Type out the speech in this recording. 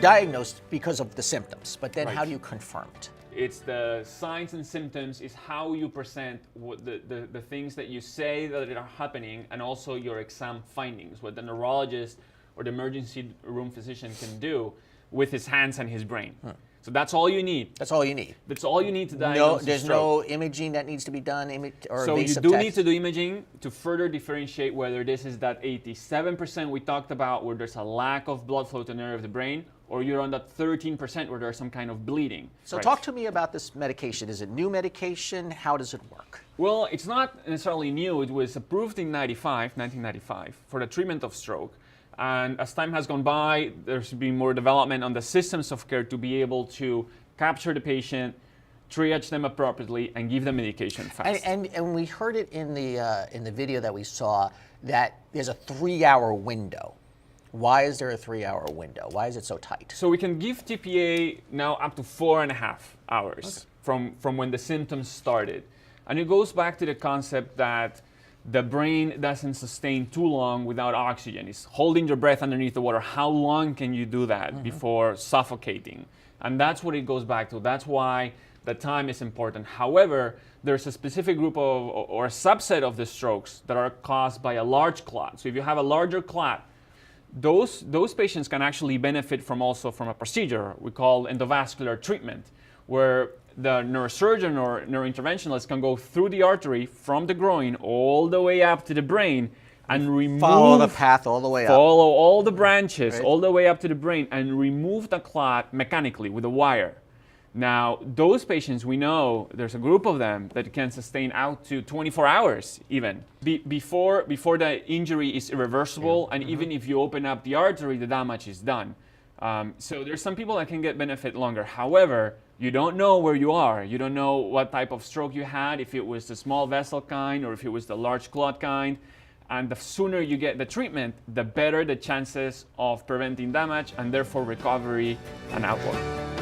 diagnosed because of the symptoms, but then Right. how do you confirm it? It's the signs and symptoms, is how you present what the things that you say that are happening, and also your exam findings, what the neurologist or the emergency room physician can do with his hands and his brain. So that's all you need. That's all you need. That's all you need to No, diagnose a there's stroke. no imaging that needs to be done, or So you evasive do tests? need to do imaging to further differentiate whether this is that 87% we talked about where there's a lack of blood flow to an area of the brain, or you're on that 13% where there's some kind of bleeding. So talk to me about this medication. Is it new medication? How does it work? Well, it's not necessarily new. It was approved in 1995, for the treatment of stroke. And as time has gone by, there's been more development on the systems of care to be able to capture the patient, triage them appropriately, and give them medication fast. And we heard it in the video that we saw that there's a 3-hour window. Why is there a 3-hour window? Why is it so tight? So we can give TPA now up to 4.5 hours from when the symptoms started. And it goes back to the concept that the brain doesn't sustain too long without oxygen. It's holding your breath underneath the water. How long can you do that before suffocating? And that's what it goes back to. That's why the time is important. However, there's a specific group of, or a subset of the strokes that are caused by a large clot. So if you have a larger clot, those patients can actually benefit from a procedure we call endovascular treatment, where the neurosurgeon or neurointerventionalist can go through the artery from the groin all the way up to the brain and remove, follow the path all the way up. Follow all the branches Right. all the way up to the brain and remove the clot mechanically with a wire. Now, those patients, we know there's a group of them that can sustain out to 24 hours even. Before the injury is irreversible, and even if you open up the artery, the damage is done. So there's some people that can get benefit longer. However, you don't know where you are. You don't know what type of stroke you had, if it was the small vessel kind or if it was the large clot kind. And the sooner you get the treatment, the better the chances of preventing damage and therefore recovery and outcome.